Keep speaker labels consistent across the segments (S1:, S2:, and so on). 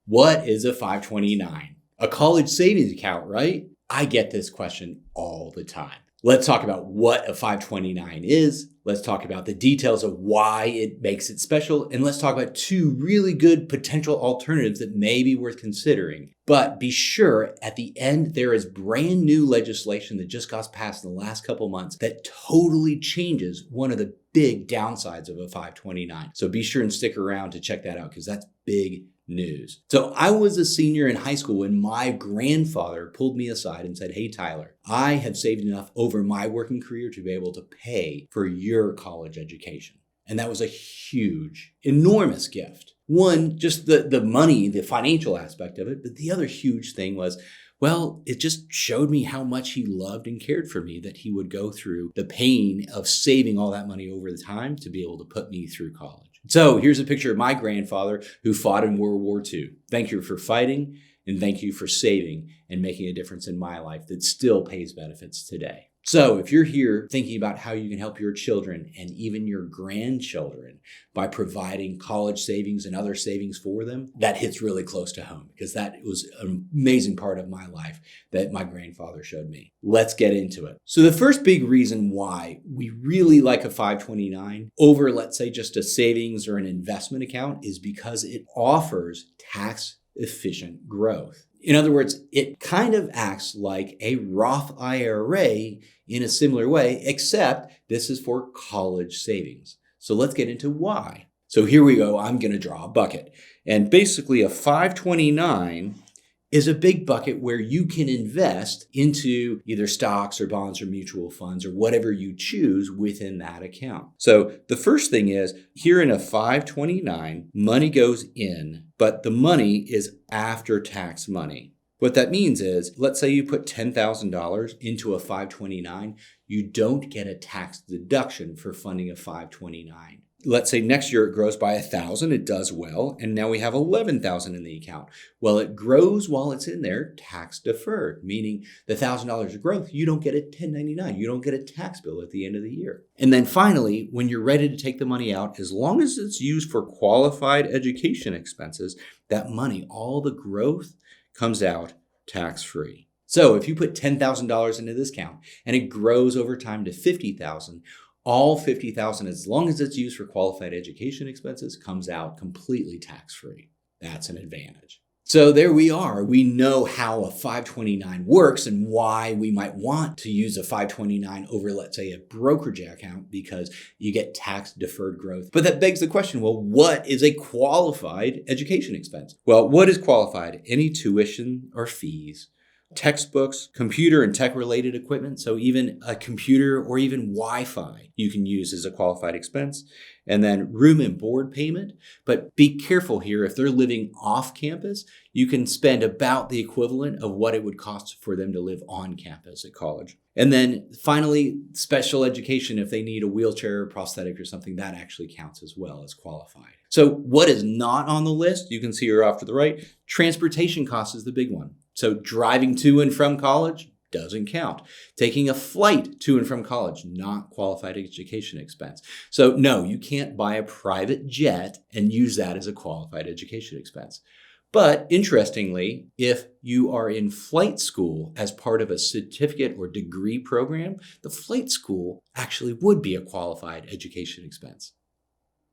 S1: What is a 529? A college savings account, right? I get this question all the time. Let's talk about what a 529 is. Let's talk about the details of why it makes it special. And let's talk about two really good potential alternatives that may be worth considering. But be sure at the end, there is brand new legislation that just got passed in the last couple months that totally changes one of the big downsides of a 529. So be sure and stick around to check that out because that's big news. So I was a senior in high school when my grandfather pulled me aside and said, "Hey, Tyler, I have saved enough over my working career to be able to pay for your college education." And that was a huge, enormous gift. One, just the money, the financial aspect of it. But the other huge thing was, well, it just showed me how much he loved and cared for me, that he would go through the pain of saving all that money over the time to be able to put me through college. So here's a picture of my grandfather who fought in World War II. Thank you for fighting, and thank you for saving and making a difference in my life that still pays benefits today. So if you're here thinking about how you can help your children and even your grandchildren by providing college savings and other savings for them, that hits really close to home because that was an amazing part of my life that my grandfather showed me. Let's get into it. So the first big reason why we really like a 529 over, let's say, just a savings or an investment account is because it offers tax efficient growth. In other words, it kind of acts like a Roth IRA in a similar way, except this is for college savings. So let's get into why. So here we go. I'm going to draw a bucket. And basically a 529 is a big bucket where you can invest into either stocks or bonds or mutual funds or whatever you choose within that account. So the first thing is here in a 529, money goes in, but the money is after tax money. What that means is, let's say you put $10,000 into a 529, you don't get a tax deduction for funding a 529. Let's say next year it grows by 1,000, it does well, and now we have 11,000 in the account. Well, it grows while it's in there, tax deferred, meaning the $1,000 of growth, you don't get a 1099, you don't get a tax bill at the end of the year. And then finally, when you're ready to take the money out, as long as it's used for qualified education expenses, that money, all the growth comes out tax-free. So if you put $10,000 into this account and it grows over time to $50,000, all $50,000, as long as it's used for qualified education expenses, comes out completely tax-free. That's an advantage. So there we are. We know how a 529 works and why we might want to use a 529 over, let's say, a brokerage account because you get tax-deferred growth. But that begs the question, well, what is a qualified education expense? Well, what is qualified? Any tuition or fees, textbooks, computer and tech-related equipment, so even a computer or even Wi-Fi you can use as a qualified expense, and then room and board payment. But be careful here, if they're living off campus, you can spend about the equivalent of what it would cost for them to live on campus at college. And then finally, special education, if they need a wheelchair or prosthetic or something, that actually counts as well as qualified. So what is not on the list, you can see here off to the right, transportation costs is the big one. So driving to and from college doesn't count. Taking a flight to and from college, not qualified education expense. So no, you can't buy a private jet and use that as a qualified education expense. But interestingly, if you are in flight school as part of a certificate or degree program, the flight school actually would be a qualified education expense.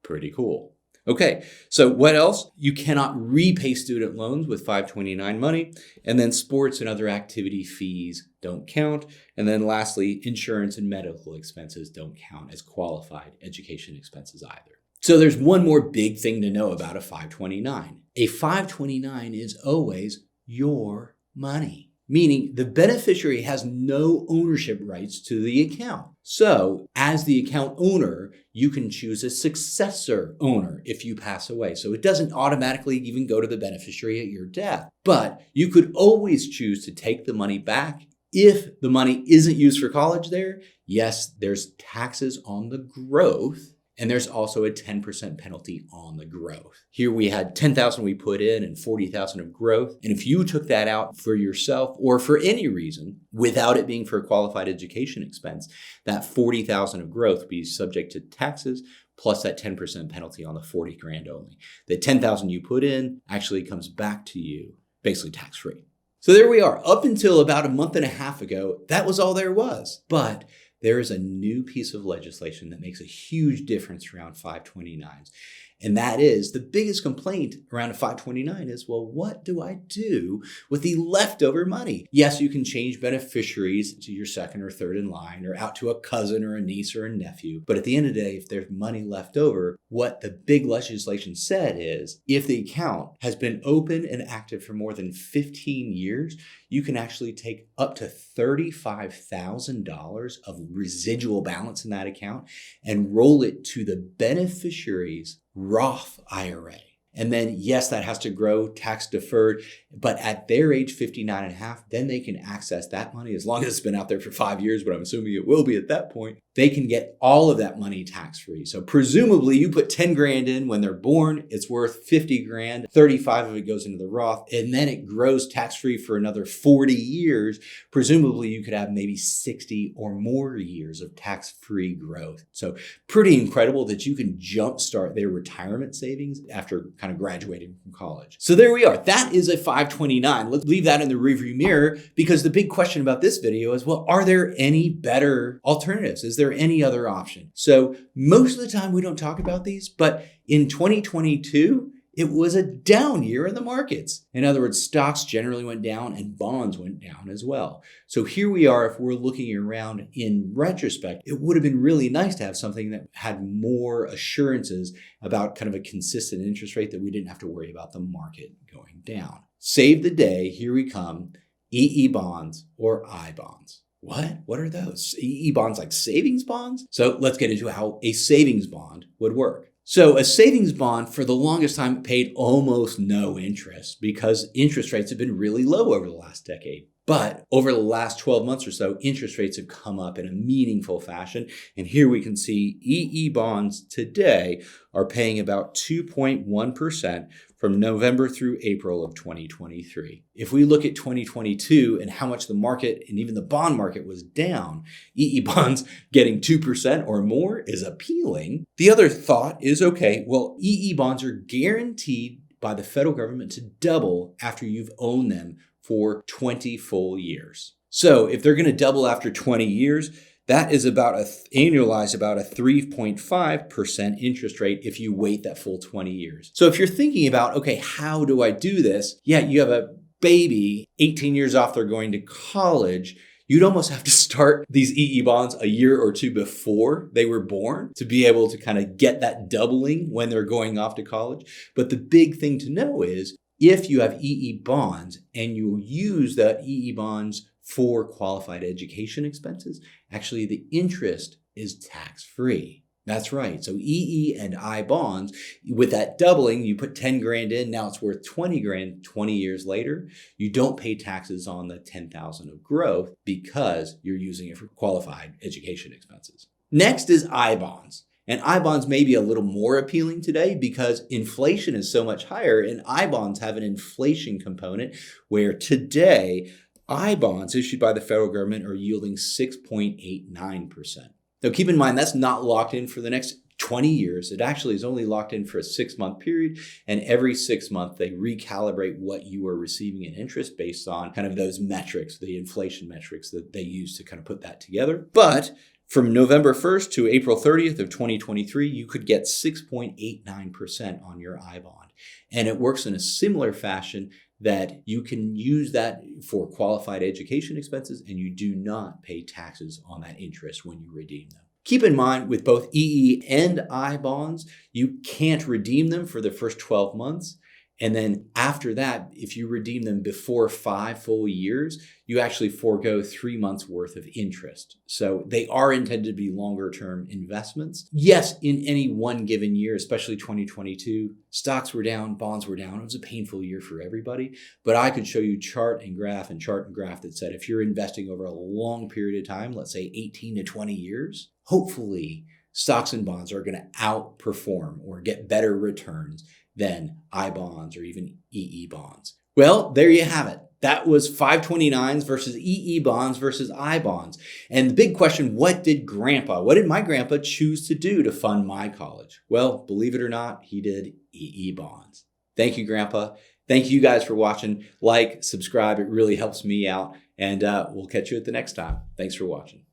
S1: Pretty cool. Okay, so what else? You cannot repay student loans with 529 money. And then sports and other activity fees don't count. And then lastly, insurance and medical expenses don't count as qualified education expenses either. So there's one more big thing to know about a 529. A 529 is always your money, meaning the beneficiary has no ownership rights to the account. So as the account owner, you can choose a successor owner if you pass away. So it doesn't automatically even go to the beneficiary at your death. But you could always choose to take the money back if the money isn't used for college there. Yes, there's taxes on the growth. And there's also a 10% penalty on the growth. Here we had 10,000 we put in and 40,000 of growth. And if you took that out for yourself or for any reason, without it being for a qualified education expense, that 40,000 of growth would be subject to taxes, plus that 10% penalty on the 40 grand only. The 10,000 you put in actually comes back to you basically tax-free. So there we are. Up until about a month and a half ago, that was all there was. But there is a new piece of legislation that makes a huge difference around 529s. And that is the biggest complaint around a 529 is, well, what do I do with the leftover money? Yes, you can change beneficiaries to your second or third in line or out to a cousin or a niece or a nephew. But at the end of the day, if there's money left over, what the big legislation said is if the account has been open and active for more than 15 years, you can actually take up to $35,000 of residual balance in that account and roll it to the beneficiary's Roth IRA. And then, yes, that has to grow tax deferred, but at their age, 59 and a half, then they can access that money as long as it's been out there for 5 years, but I'm assuming it will be at that point. They can get all of that money tax-free. So presumably you put 10 grand in when they're born, it's worth 50 grand, 35 of it goes into the Roth, and then it grows tax-free for another 40 years. Presumably you could have maybe 60 or more years of tax-free growth. So pretty incredible that you can jumpstart their retirement savings after kind of graduating from college. So there we are. That is a 529. Let's leave that in the rearview mirror because the big question about this video is, well, are there any better alternatives? Is there any other option? So most of the time we don't talk about these, but in 2022, it was a down year in the markets. In other words, stocks generally went down and bonds went down as well. So here we are, if we're looking around in retrospect, it would have been really nice to have something that had more assurances about kind of a consistent interest rate that we didn't have to worry about the market going down. Save the day, here we come, EE bonds or I bonds. What are those? EE bonds like savings bonds? So let's get into how a savings bond would work. So a savings bond for the longest time paid almost no interest because interest rates have been really low over the last decade. But over the last 12 months or so, interest rates have come up in a meaningful fashion. And here we can see EE bonds today are paying about 2.1% from November through April of 2023. If we look at 2022 and how much the market and even the bond market was down, EE bonds getting 2% or more is appealing. The other thought is, okay, well, EE bonds are guaranteed by the federal government to double after you've owned them for 20 full years. So if they're going to double after 20 years, that is about annualized about a 3.5% interest rate if you wait that full 20 years. So if you're thinking about, okay, how do I do this? Yeah, you have a baby, 18 years off, they're going to college. You'd almost have to start these EE bonds a year or two before they were born to be able to kind of get that doubling when they're going off to college. But the big thing to know is if you have EE bonds and you use the EE bonds for qualified education expenses, actually the interest is tax-free. That's right. So EE and I bonds, with that doubling, you put 10 grand in, now it's worth 20 grand 20 years later. You don't pay taxes on the 10,000 of growth because you're using it for qualified education expenses. Next is I bonds. And I bonds may be a little more appealing today because inflation is so much higher, and I bonds have an inflation component where today I bonds issued by the federal government are yielding 6.89%. Now keep in mind that's not locked in for the next 20 years. It actually is only locked in for a 6-month period, and every 6 months they recalibrate what you are receiving in interest based on kind of those metrics, the inflation metrics that they use to kind of put that together. But from November 1st to April 30th of 2023, you could get 6.89% on your I bond. And it works in a similar fashion that you can use that for qualified education expenses and you do not pay taxes on that interest when you redeem them. Keep in mind with both EE and I bonds, you can't redeem them for the first 12 months. And then after that, if you redeem them before 5 full years, you actually forego 3 months worth of interest. So they are intended to be longer term investments. Yes, in any one given year, especially 2022, stocks were down, bonds were down. It was a painful year for everybody. But I could show you chart and graph that said if you're investing over a long period of time, let's say 18 to 20 years, hopefully stocks and bonds are going to outperform or get better returns than I bonds or even EE bonds. Well, there you have it. That was 529s versus EE bonds versus I bonds. And the big question, what did my grandpa choose to do to fund my college? Well, believe it or not, he did EE bonds. Thank you, Grandpa. Thank you guys for watching. Like, subscribe. It really helps me out. And we'll catch you at the next time. Thanks for watching.